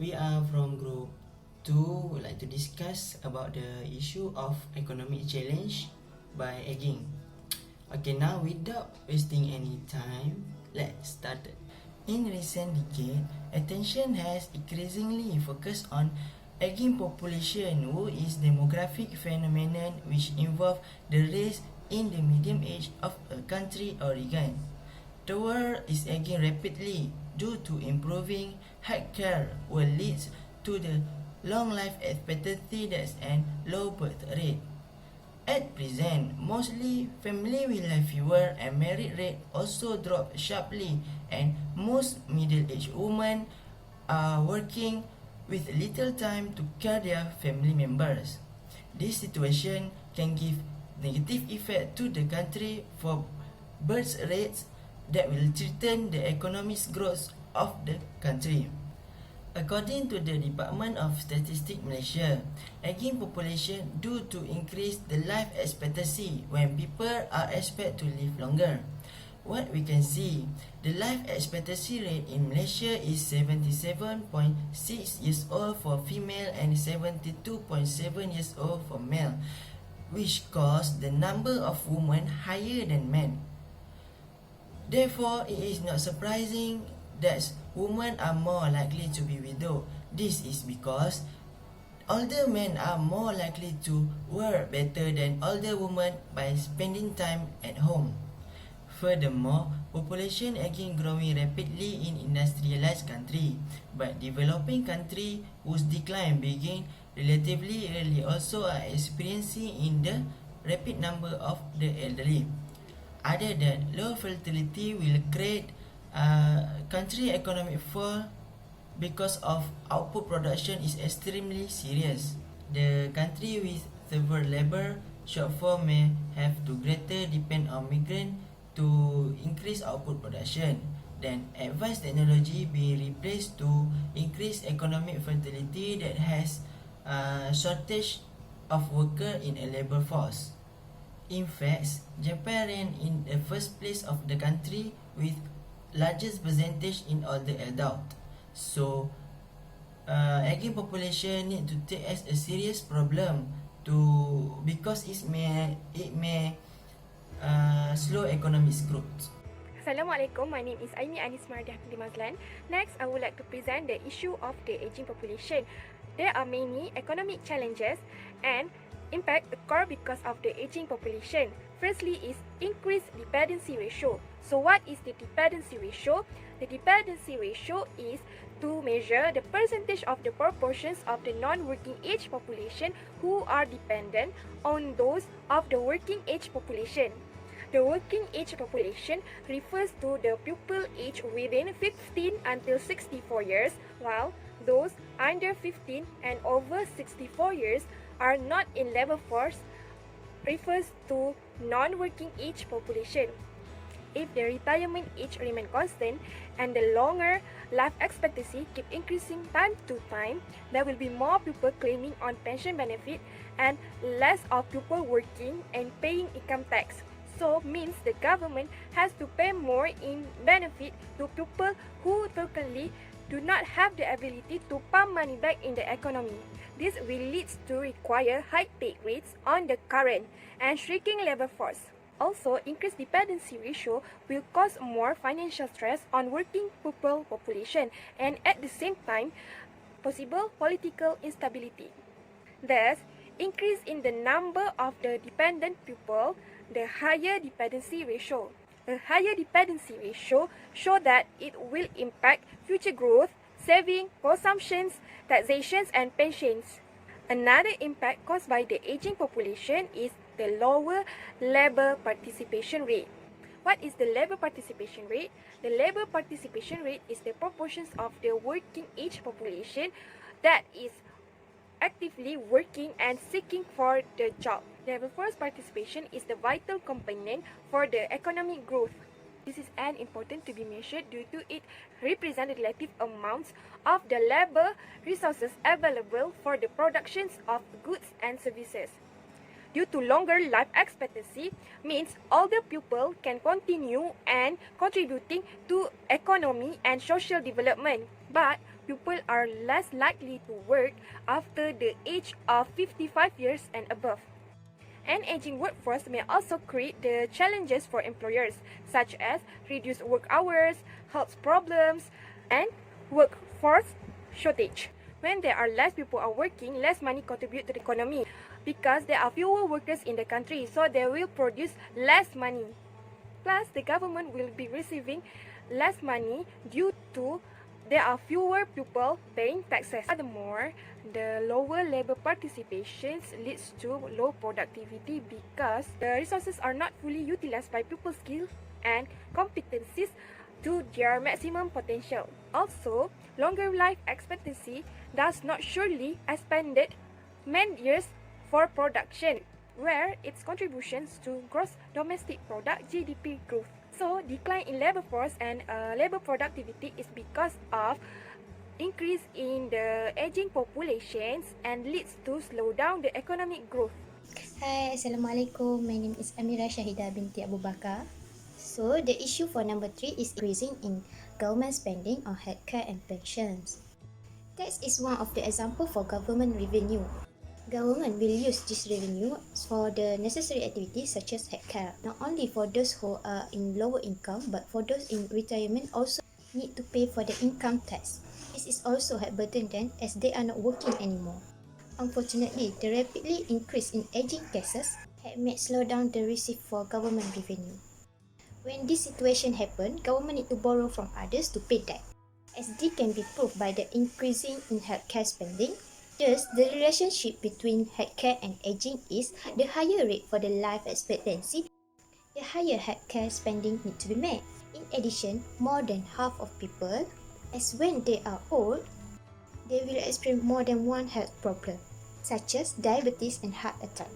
We are from group 2, would like to discuss about the issue of economic challenge by egging. Okay, now without wasting any time, let's start. In recent decade, attention has increasingly focused on aging population, who is demographic phenomenon which involve the rise in the median age of a country or region. The world is aging rapidly due to improving healthcare, will lead to the long life expectancy and low birth rate. At present, mostly family will have fewer and marriage rate also drop sharply, and most middle-aged women are working with little time to care their family members. This situation can give negative effect to the country for birth rates that will threaten the economic growth of the country. According to the Department of Statistics Malaysia, aging population due to increase the life expectancy when people are expected to live longer. What we can see, the life expectancy rate in Malaysia is 77.6 years old for female and 72.7 years old for male, which cause the number of women higher than men. Therefore, it is not surprising that women are more likely to be widowed. This is because older men are more likely to work better than older women by spending time at home. Furthermore, population aging growing rapidly in industrialized country, but developing country whose decline begin relatively early also are experiencing in the rapid number of the elderly. Other than low fertility will create country economic fall because of output production is extremely serious. The country with severe labor shortfall may have to greater depend on migrant to increase output production. Then advanced technology be replaced to increase economic fertility that has shortage of worker in a labor force. In fact, Japan ran in the first place of the country with largest percentage in older adult. So, aging population need to take as a serious problem because it may slow economic growth. Assalamualaikum, my name is Aimi Anis Mardiah binti Mazlan. Next, I would like to present the issue of the aging population. There are many economic challenges and impact occur because of the aging population. Firstly is increased dependency ratio. So what is the dependency ratio? The dependency ratio is to measure the percentage of the proportions of the non-working age population who are dependent on those of the working age population. The working age population refers to the pupil age within 15 until 64 years, while those under 15 and over 64 years are not in labor force refers to non-working age population. If the retirement age remain constant and the longer life expectancy keep increasing time to time, there will be more people claiming on pension benefit and less of people working and paying income tax. So means the government has to pay more in benefit to people who frequently do not have the ability to pump money back in the economy. This will lead to require high take rates on the current and shrinking labor force. Also, increased dependency ratio will cause more financial stress on working people population and at the same time, possible political instability. Thus, increase in the number of the dependent people, the higher dependency ratio. A higher dependency ratio show that it will impact future growth, saving, consumptions, taxations and pensions. Another impact caused by the aging population is the lower labor participation rate. What is the labor participation rate? The labor participation rate is the proportions of the working age population that is actively working and seeking for the job. Labor force participation is the vital component for the economic growth. This is an important to be measured due to it represent the relative amounts of the labor resources available for the productions of goods and services. Due to longer life expectancy means older people can continue and contributing to economy and social development. But people are less likely to work after the age of 55 years and above. An aging workforce may also create the challenges for employers, such as reduced work hours, health problems, and workforce shortage. When there are less people are working, less money contribute to the economy because there are fewer workers in the country, so they will produce less money. Plus, the government will be receiving less money due to there are fewer people paying taxes. Furthermore, the lower labor participations leads to low productivity because the resources are not fully utilized by people's skills and competencies to their maximum potential. Also, longer life expectancy does not surely expanded man years for production, where its contributions to gross domestic product (GDP) growth. So, decline in labor force and labor productivity is because of increase in the aging populations and leads to slow down the economic growth. Hi, Assalamualaikum. My name is Amira Shahida binti Abu Bakar. So, the issue for number 3 is increasing in government spending on healthcare and pensions. Tax is one of the example for government revenue. Government will use this revenue for the necessary activities such as healthcare. Not only for those who are in lower income, but for those in retirement also need to pay for the income tax. This is also a burden then as they are not working anymore. Unfortunately, the rapidly increase in aging cases had made slow down the receipt for government revenue. When this situation happens, government need to borrow from others to pay debt. As this can be proved by the increasing in healthcare spending, thus the relationship between healthcare and aging is the higher rate for the life expectancy, the higher healthcare spending need to be made. In addition, more than half of people, as when they are old, they will experience more than one health problem, such as diabetes and heart attack.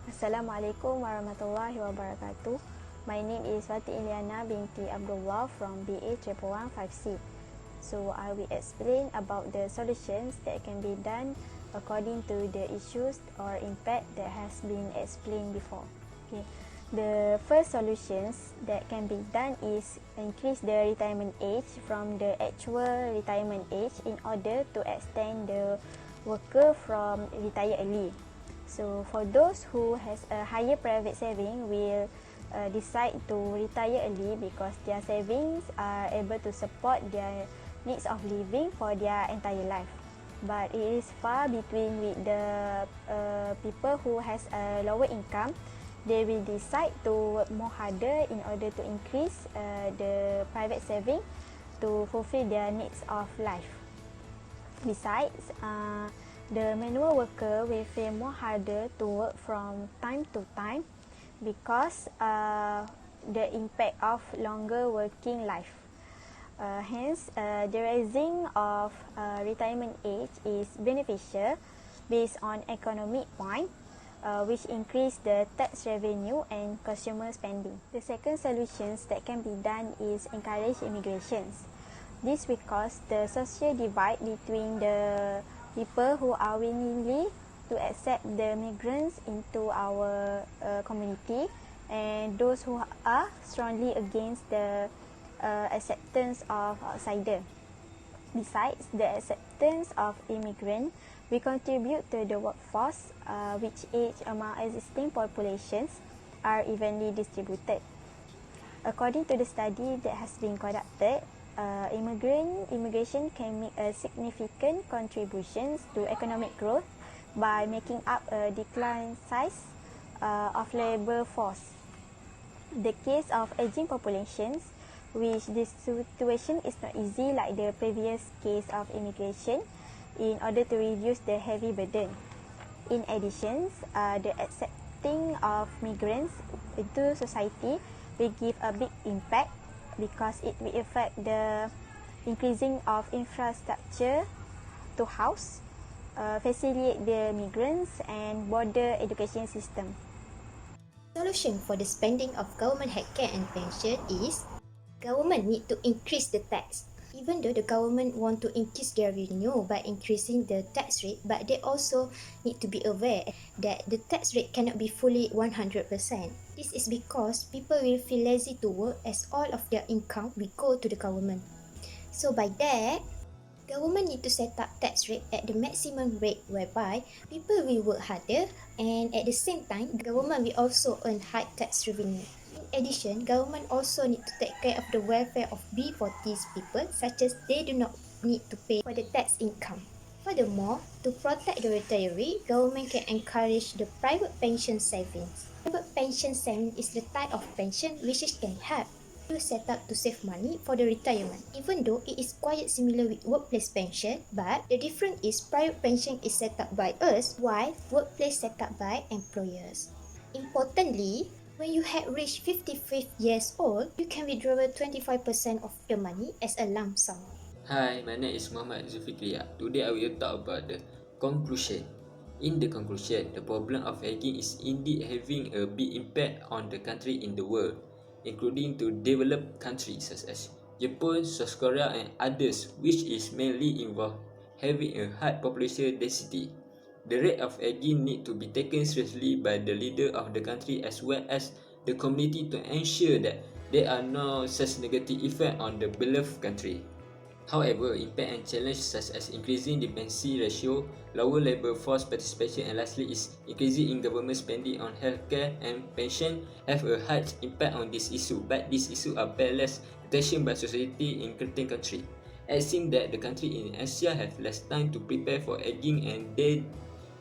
Assalamualaikum warahmatullahi wabarakatuh. My name is Wati Iliana binti Abdullah from BA 115C. So I will explain about the solutions that can be done according to the issues or impact that has been explained before. Okay. The first solutions that can be done is increase the retirement age from the actual retirement age in order to extend the worker from retire early. So for those who has a higher private saving will decide to retire early because their savings are able to support their needs of living for their entire life. But it is far between with the people who has a lower income. They will decide to work more harder in order to increase the private saving to fulfill their needs of life. Besides, the manual worker will feel more harder to work from time to time because the impact of longer working life. Hence, the raising of retirement age is beneficial based on economic point, which increase the tax revenue and consumer spending. The second solutions that can be done is encourage immigrations. This will cause the social divide between the people who are willingly to accept the migrants into our community and those who are strongly against the acceptance of outsider. Besides, the acceptance of immigrant will contribute to the workforce, which age among existing populations are evenly distributed. According to the study that has been conducted, immigration can make a significant contributions to economic growth by making up a decline size of labor force. The case of aging populations, which this situation is not easy like the previous case of immigration in order to reduce the heavy burden. In addition, the accepting of migrants into society will give a big impact because it will affect the increasing of infrastructure to house, facilitate the migrants and border education system. Solution for the spending of government healthcare and pension is government need to increase the tax. Even though the government want to increase their revenue by increasing the tax rate, but they also need to be aware that the tax rate cannot be fully 100%. This is because people will feel lazy to work as all of their income will go to the government. So by that, Government need to set up tax rate at the maximum rate whereby people will work harder and at the same time, government will also earn high tax revenue. In addition, government also need to take care of the welfare of B40s people such as they do not need to pay for the tax income. Furthermore, to protect the retiree, government can encourage the private pension savings. Private pension saving is the type of pension which can help you set up to save money for the retirement. Even though it is quite similar with workplace pension, but the difference is private pension is set up by us while workplace set up by employers. Importantly, when you have reached 55 years old, you can withdraw 25% of the money as a lump sum. Hi, my name is Muhammad Zulfikriya. Today I will talk about the conclusion. In the conclusion, the problem of aging is indeed having a big impact on the country in the world, including to developed countries such as Japan, South Korea and others, which is mainly involved having a high population density. The rate of aging need to be taken seriously by the leader of the country as well as the community to ensure that there are no such negative effect on the beloved country. However, impact and challenges such as increasing dependency ratio, lower labour force participation and lastly is increasing in government spending on healthcare and pension have a high impact on this issue, but these issues are paid less attention by society in certain countries. It seems that the country in Asia have less time to prepare for aging and they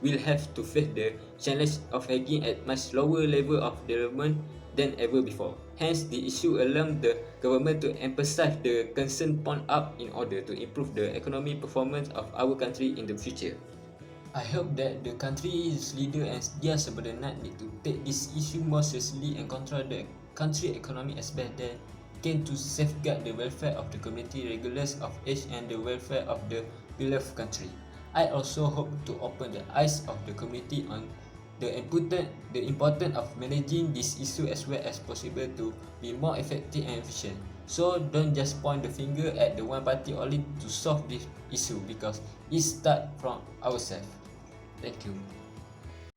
will have to face the challenge of aging at much lower level of development than ever before. Hence, the issue alarmed the government to emphasize the concern point up in order to improve the economic performance of our country in the future. I hope that the country's leader and their subordinate need to take this issue more seriously and control the country economy as best they can to safeguard the welfare of the community regardless of age and the welfare of the beloved country. I also hope to open the eyes of the community on the importance of managing this issue as well as possible to be more effective and efficient. So don't just point the finger at the one party only to solve this issue because it starts from ourselves. Thank you.